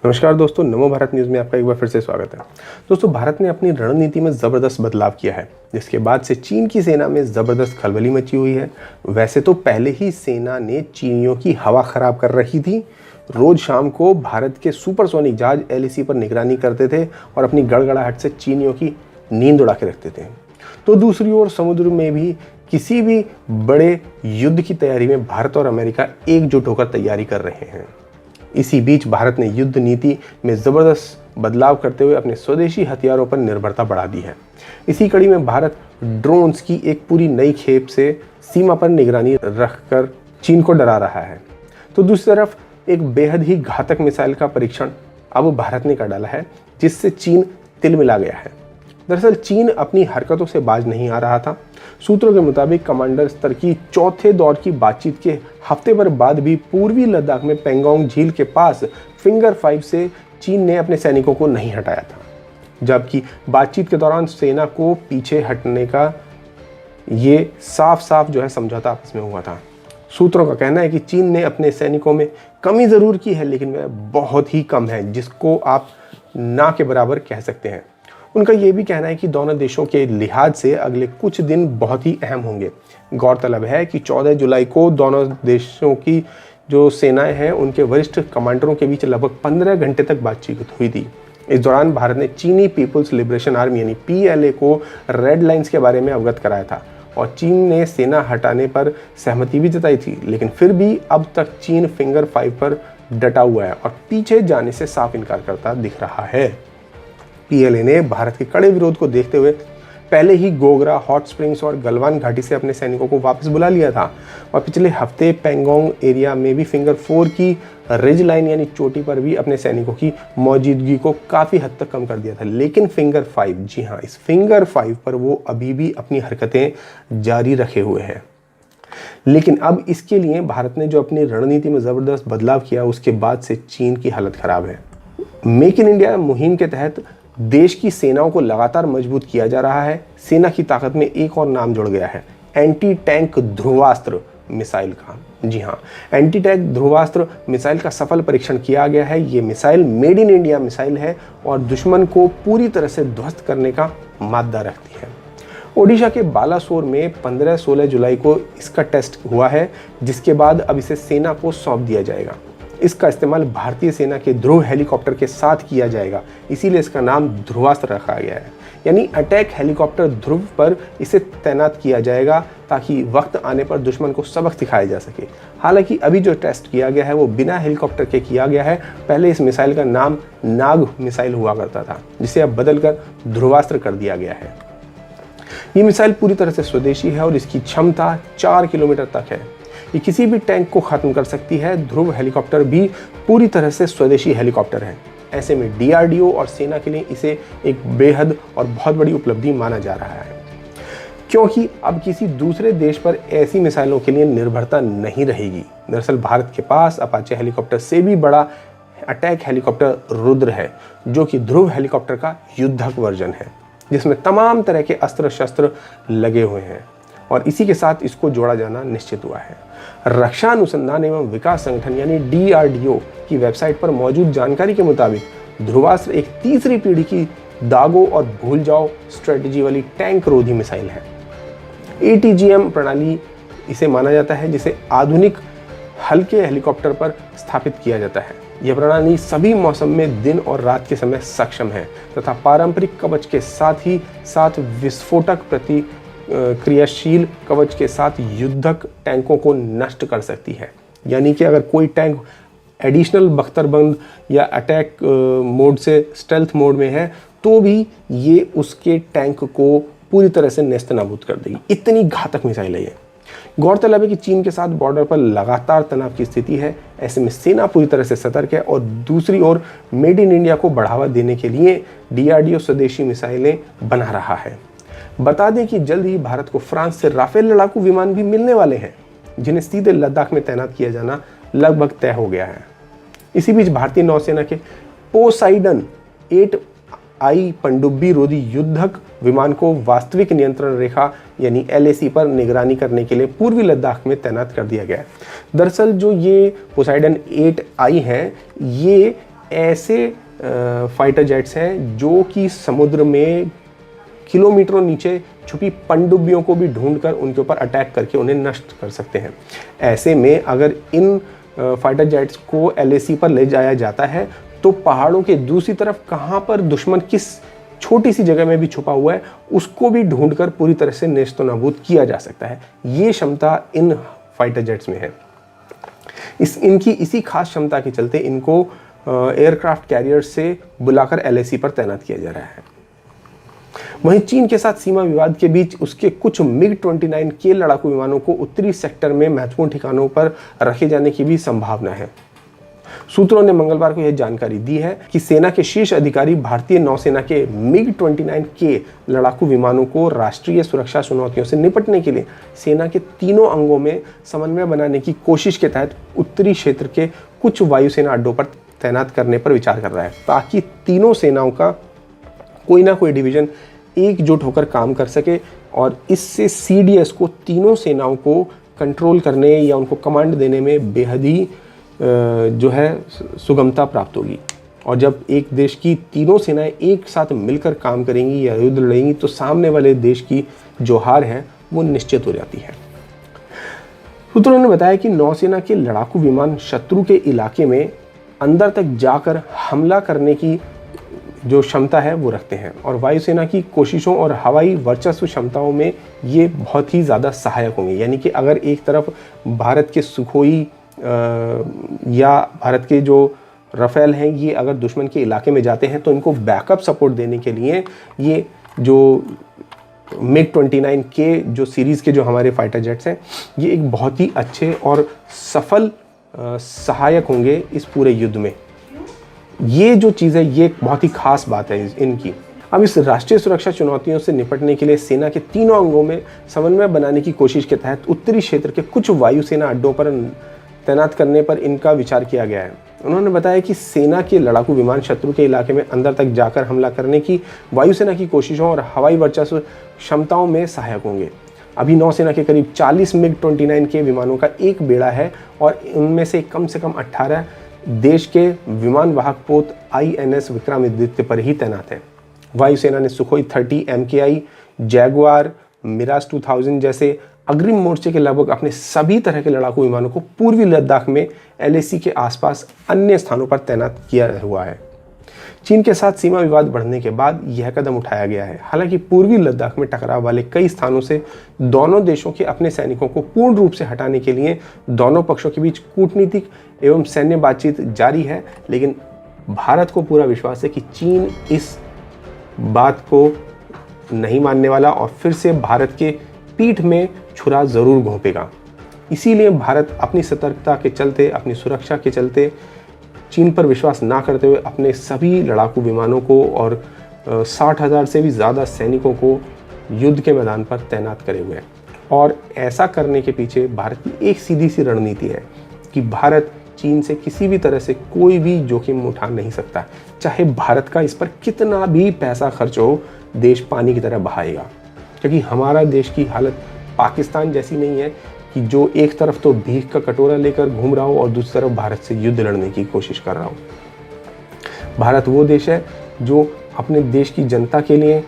नमस्कार दोस्तों, नमो भारत न्यूज़ में आपका एक बार फिर से स्वागत है। दोस्तों, भारत ने अपनी रणनीति में ज़बरदस्त बदलाव किया है, जिसके बाद से चीन की सेना में ज़बरदस्त खलबली मची हुई है। वैसे तो पहले ही सेना ने चीनियों की हवा खराब कर रखी थी। रोज़ शाम को भारत के सुपरसोनिक जहाज LAC पर निगरानी करते थे और अपनी गड़गड़ाहट से चीनियों की नींद उड़ा के रखते थे। तो दूसरी ओर समुद्र में भी किसी भी बड़े युद्ध की तैयारी में भारत और अमेरिका एकजुट होकर तैयारी कर रहे हैं। इसी बीच भारत ने युद्ध नीति में ज़बरदस्त बदलाव करते हुए अपने स्वदेशी हथियारों पर निर्भरता बढ़ा दी है। इसी कड़ी में भारत ड्रोन्स की एक पूरी नई खेप से सीमा पर निगरानी रखकर चीन को डरा रहा है। तो दूसरी तरफ एक बेहद ही घातक मिसाइल का परीक्षण अब भारत ने कर डाला है, जिससे चीन तिलमिला गया है। दरअसल चीन अपनी हरकतों से बाज नहीं आ रहा था। सूत्रों के मुताबिक कमांडर स्तर की चौथे दौर की बातचीत के हफ्ते भर बाद भी पूर्वी लद्दाख में पेंगोंग झील के पास फिंगर 5 से चीन ने अपने सैनिकों को नहीं हटाया था, जबकि बातचीत के दौरान सेना को पीछे हटने का ये साफ साफ समझौता आपस में हुआ था। सूत्रों का कहना है कि चीन ने अपने सैनिकों में कमी ज़रूर की है, लेकिन वह बहुत ही कम है, जिसको आप ना के बराबर कह सकते हैं। उनका यह भी कहना है कि दोनों देशों के लिहाज से अगले कुछ दिन बहुत ही अहम होंगे। गौरतलब है कि 14 जुलाई को दोनों देशों की जो सेनाएं हैं उनके वरिष्ठ कमांडरों के बीच लगभग 15 घंटे तक बातचीत हुई थी। इस दौरान भारत ने चीनी पीपुल्स लिबरेशन आर्मी यानी PLA को रेड लाइन्स के बारे में अवगत कराया था और चीन ने सेना हटाने पर सहमति भी जताई थी, लेकिन फिर भी अब तक चीन फिंगर 5 पर डटा हुआ है और पीछे जाने से साफ इनकार करता दिख रहा है। PLA ने भारत के कड़े विरोध को देखते हुए पहले ही गोगरा, हॉट स्प्रिंग्स और गलवान घाटी से अपने सैनिकों को वापस बुला लिया था और पिछले हफ्ते पेंगोंग एरिया में भी फिंगर 4 की रिज लाइन यानी चोटी पर भी अपने सैनिकों की मौजूदगी को काफ़ी हद तक कम कर दिया था। लेकिन फिंगर 5, जी हाँ, इस फिंगर 5 पर वो अभी भी अपनी हरकतें जारी रखे हुए हैं। लेकिन अब इसके लिए भारत ने जो अपनी रणनीति में ज़बरदस्त बदलाव किया, उसके बाद से चीन की हालत ख़राब है। मेक इन इंडिया मुहिम के तहत देश की सेनाओं को लगातार मजबूत किया जा रहा है। सेना की ताकत में एक और नाम जुड़ गया है, एंटी टैंक ध्रुवास्त्र मिसाइल का। जी हाँ, एंटी टैंक ध्रुवास्त्र मिसाइल का सफल परीक्षण किया गया है। ये missile made in India missile है और दुश्मन को पूरी तरह से ध्वस्त करने का मादा रखती है। ओडिशा के बालासोर में 15-16 जुलाई को इसका टेस्ट हुआ है, जिसके बाद अब इसे सेना को सौंप दिया जाएगा। इसका इस्तेमाल भारतीय सेना के ध्रुव हेलीकॉप्टर के साथ किया जाएगा, इसीलिए इसका नाम ध्रुवास्त्र रखा गया है। यानी अटैक हेलीकॉप्टर ध्रुव पर इसे तैनात किया जाएगा ताकि वक्त आने पर दुश्मन को सबक सिखाया जा सके। हालांकि अभी जो टेस्ट किया गया है वो बिना हेलीकॉप्टर के किया गया है। पहले इस मिसाइल का नाम नाग मिसाइल हुआ करता था, जिसे अब बदलकर ध्रुवास्त्र कर दिया गया है। ये मिसाइल पूरी तरह से स्वदेशी है और इसकी क्षमता 4 किलोमीटर तक है। ये किसी भी टैंक को खत्म कर सकती है। ध्रुव हेलीकॉप्टर भी पूरी तरह से स्वदेशी हेलीकॉप्टर है। ऐसे में DRDO और सेना के लिए इसे एक बेहद और बहुत बड़ी उपलब्धि माना जा रहा है, क्योंकि अब किसी दूसरे देश पर ऐसी मिसाइलों के लिए निर्भरता नहीं रहेगी। दरअसल भारत के पास अपाचे हेलीकॉप्टर से भी बड़ा अटैक हेलीकॉप्टर रुद्र है, जो कि ध्रुव हेलीकॉप्टर का युद्धक वर्जन है, जिसमें तमाम तरह के अस्त्र शस्त्र लगे हुए हैं और इसी के साथ इसको जोड़ा जाना निश्चित हुआ है। रक्षा अनुसंधान एवं विकास संगठन यानी DRDO की वेबसाइट पर मौजूद जानकारी के मुताबिक ध्रुवास्त्र एक तीसरी पीढ़ी की दागो और भूल जाओ स्ट्रेटजी वाली टैंक रोधी मिसाइल है। ATGM प्रणाली इसे माना जाता है, जिसे आधुनिक हल्के हेलीकॉप्टर पर स्थापित किया जाता है। यह प्रणाली सभी मौसम में दिन और रात के समय सक्षम है तथा पारंपरिक कवच के साथ ही साथ विस्फोटक क्रियाशील कवच के साथ युद्धक टैंकों को नष्ट कर सकती है। यानी कि अगर कोई टैंक एडिशनल बख्तरबंद या अटैक मोड से स्टेल्थ मोड में है, तो भी ये उसके टैंक को पूरी तरह से नेस्तनाबूद कर देगी। इतनी घातक मिसाइल है ये। गौरतलब है कि चीन के साथ बॉर्डर पर लगातार तनाव की स्थिति है। ऐसे में सेना पूरी तरह से सतर्क है और दूसरी ओर मेड इन इंडिया को बढ़ावा देने के लिए DRDO स्वदेशी मिसाइलें बना रहा है। बता दें कि जल्द ही भारत को फ्रांस से राफेल लड़ाकू विमान भी मिलने वाले हैं, जिन्हें सीधे लद्दाख में तैनात किया जाना लगभग तय हो गया है। इसी बीच भारतीय नौसेना के पोसाइडन 8I पनडुब्बी रोधी युद्धक विमान को वास्तविक नियंत्रण रेखा यानी LAC पर निगरानी करने के लिए पूर्वी लद्दाख में तैनात कर दिया गया है। दरअसल जो ये पोसाइडन 8I हैं, ये ऐसे फाइटर जेट्स हैं जो कि समुद्र में किलोमीटरों नीचे छुपी पनडुब्बियों को भी ढूंढकर उनके ऊपर अटैक करके उन्हें नष्ट कर सकते हैं। ऐसे में अगर इन फाइटर जेट्स को LAC पर ले जाया जाता है तो पहाड़ों के दूसरी तरफ कहाँ पर दुश्मन किस छोटी सी जगह में भी छुपा हुआ है उसको भी ढूंढकर पूरी तरह से नेस्तनाबूद किया जा सकता है। ये क्षमता इन फाइटर जेट्स में है। इनकी इसी खास क्षमता के चलते इनको एयरक्राफ्ट कैरियर से बुलाकर LAC पर तैनात किया जा रहा है। वहीं चीन के साथ सीमा विवाद के बीच उसके कुछ MiG-29 के लड़ाकू विमानों को उत्तरी सेक्टर में महत्वपूर्ण ठिकानों पर रखे जाने की भी संभावना है। सूत्रों ने मंगलवार को यह जानकारी दी है कि सेना के शीर्ष अधिकारी भारतीय नौसेना के MiG-29 के लड़ाकू विमानों को राष्ट्रीय सुरक्षा चुनौतियों से निपटने के लिए सेना के तीनों अंगों में समन्वय बनाने की कोशिश के तहत उत्तरी क्षेत्र के कुछ वायुसेना अड्डों पर तैनात करने पर विचार कर रहा है, ताकि तीनों सेनाओं का कोई ना कोई डिवीजन एकजुट होकर काम कर सके और इससे CDS को तीनों सेनाओं को कंट्रोल करने या उनको कमांड देने में बेहद ही जो है सुगमता प्राप्त होगी। और जब एक देश की तीनों सेनाएं एक साथ मिलकर काम करेंगी या युद्ध लड़ेंगी तो सामने वाले देश की जो हार है वो निश्चित हो जाती है। सूत्रों ने बताया कि नौसेना के लड़ाकू विमान शत्रु के इलाके में अंदर तक जाकर हमला करने की जो क्षमता है वो रखते हैं और वायुसेना की कोशिशों और हवाई वर्चस्व क्षमताओं में ये बहुत ही ज़्यादा सहायक होंगे। यानी कि अगर एक तरफ भारत के सुखोई या भारत के जो राफेल हैं ये अगर दुश्मन के इलाके में जाते हैं तो इनको बैकअप सपोर्ट देने के लिए ये जो MiG-29 के जो सीरीज़ के जो हमारे फाइटर जेट्स हैं ये एक बहुत ही अच्छे और सफल सहायक होंगे इस पूरे युद्ध में। ये जो चीज़ है ये एक बहुत ही खास बात है इनकी। अब इस राष्ट्रीय सुरक्षा चुनौतियों से निपटने के लिए सेना के तीनों अंगों में समन्वय बनाने की कोशिश के तहत उत्तरी क्षेत्र के कुछ वायुसेना अड्डों पर तैनात करने पर इनका विचार किया गया है। उन्होंने बताया कि सेना के लड़ाकू विमान शत्रु के इलाके में अंदर तक जाकर हमला करने की वायुसेना की कोशिशों और हवाई वर्चस्व क्षमताओं में सहायक होंगे। अभी नौसेना के करीब 40 MiG-29 के विमानों का एक बेड़ा है और उनमें से कम 18 देश के विमान वाहक पोत INS विक्रमादित्य पर ही तैनात है। वायुसेना ने सुखोई 30 MKI, जैगुआर, मिराज 2000 जैसे अग्रिम मोर्चे के लगभग अपने सभी तरह के लड़ाकू विमानों को पूर्वी लद्दाख में LAC के आसपास अन्य स्थानों पर तैनात किया हुआ है। चीन के साथ सीमा विवाद बढ़ने के बाद यह कदम उठाया गया है। हालांकि पूर्वी लद्दाख में टकराव वाले कई स्थानों से दोनों देशों के अपने सैनिकों को पूर्ण रूप से हटाने के लिए दोनों पक्षों के बीच कूटनीतिक एवं सैन्य बातचीत जारी है, लेकिन भारत को पूरा विश्वास है कि चीन इस बात को नहीं मानने वाला और फिर से भारत के पीठ में छुरा जरूर घोंपेगा। इसीलिए भारत अपनी सतर्कता के चलते, अपनी सुरक्षा के चलते चीन पर विश्वास ना करते हुए अपने सभी लड़ाकू विमानों को और 60,000 से भी ज़्यादा सैनिकों को युद्ध के मैदान पर तैनात करे हुए हैं। और ऐसा करने के पीछे भारत की एक सीधी सी रणनीति है कि भारत चीन से किसी भी तरह से कोई भी जोखिम उठा नहीं सकता, चाहे भारत का इस पर कितना भी पैसा खर्च हो, देश पानी की तरह बहाएगा। क्योंकि हमारा देश की हालत पाकिस्तान जैसी नहीं है कि जो एक तरफ तो भीख का कटोरा लेकर घूम रहा हो और दूसरी तरफ भारत से युद्ध लड़ने की कोशिश कर रहा हो। भारत वो देश है जो अपने देश की जनता के लिए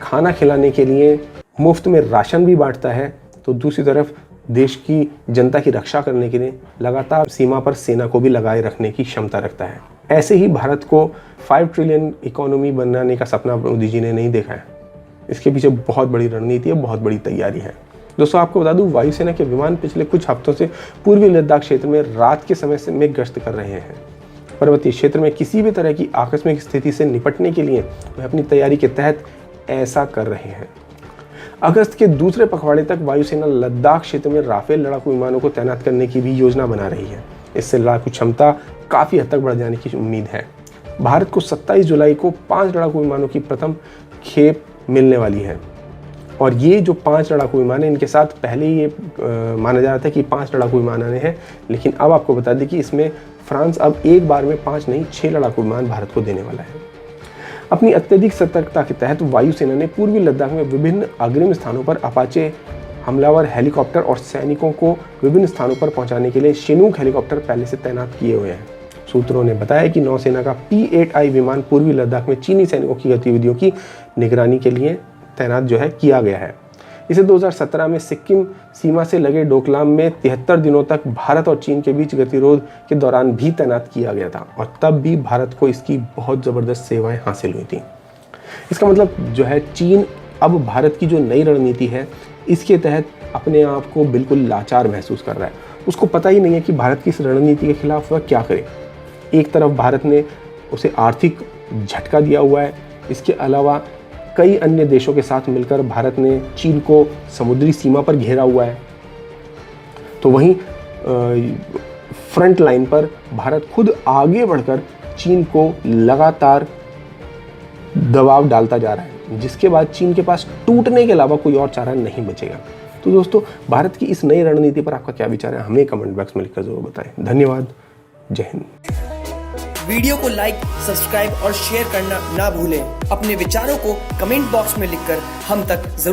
खाना खिलाने के लिए मुफ्त में राशन भी बांटता है, तो दूसरी तरफ देश की जनता की रक्षा करने के लिए लगातार सीमा पर सेना को भी लगाए रखने की क्षमता रखता है। ऐसे ही भारत को 5 ट्रिलियन इकोनॉमी बनाने का सपना मोदी जी ने नहीं देखा है। इसके पीछे बहुत बड़ी रणनीति है, बहुत बड़ी तैयारी है। दोस्तों आपको बता दूं, वायुसेना के विमान पिछले कुछ हफ्तों से पूर्वी लद्दाख क्षेत्र में रात के समय से में गश्त कर रहे हैं। पर्वतीय क्षेत्र में किसी भी तरह की आकस्मिक स्थिति से निपटने के लिए वे अपनी तैयारी के तहत ऐसा कर रहे हैं। अगस्त के दूसरे पखवाड़े तक वायुसेना लद्दाख क्षेत्र में राफेल लड़ाकू विमानों को तैनात करने की भी योजना बना रही है। इससे लड़ाकू क्षमता काफ़ी हद तक बढ़ जाने की उम्मीद है। भारत को 27 जुलाई को 5 लड़ाकू विमानों की प्रथम खेप मिलने वाली है और ये जो 5 लड़ाकू विमान हैं, इनके साथ पहले ये माना जा रहा था कि 5 लड़ाकू विमान आने हैं, लेकिन अब आपको बता दें कि इसमें फ्रांस अब एक बार में 5 नहीं 6 लड़ाकू विमान भारत को देने वाला है। अपनी अत्यधिक सतर्कता के तहत वायुसेना ने पूर्वी लद्दाख में विभिन्न अग्रिम स्थानों पर अपाचे हमलावर हेलीकॉप्टर और सैनिकों को विभिन्न स्थानों पर पहुंचाने के लिए शिनूक हेलीकॉप्टर पहले से तैनात किए हुए हैं। सूत्रों ने बताया कि नौसेना का P-8I विमान पूर्वी लद्दाख में चीनी सैनिकों की गतिविधियों की निगरानी के लिए तैनात किया गया है। इसे 2017 में सिक्किम सीमा से लगे डोकलाम में 73 दिनों तक भारत और चीन के बीच गतिरोध के दौरान भी तैनात किया गया था और तब भी भारत को इसकी बहुत ज़बरदस्त सेवाएं हासिल हुई थी। इसका मतलब चीन अब भारत की जो नई रणनीति है इसके तहत अपने आप को बिल्कुल लाचार महसूस कर रहा है। उसको पता ही नहीं है कि भारत की इस रणनीति के खिलाफ वह क्या करे। एक तरफ भारत ने उसे आर्थिक झटका दिया हुआ है, इसके अलावा कई अन्य देशों के साथ मिलकर भारत ने चीन को समुद्री सीमा पर घेरा हुआ है। तो वहीं फ्रंट लाइन पर भारत खुद आगे बढ़कर चीन को लगातार दबाव डालता जा रहा है, जिसके बाद चीन के पास टूटने के अलावा कोई और चारा नहीं बचेगा। तो दोस्तों, भारत की इस नई रणनीति पर आपका क्या विचार है, हमें कमेंट बॉक्स में लिखकर जरूर बताएं। धन्यवाद। जय हिंद। वीडियो को लाइक, सब्सक्राइब और शेयर करना ना भूलें। अपने विचारों को कमेंट बॉक्स में लिखकर हम तक जरूर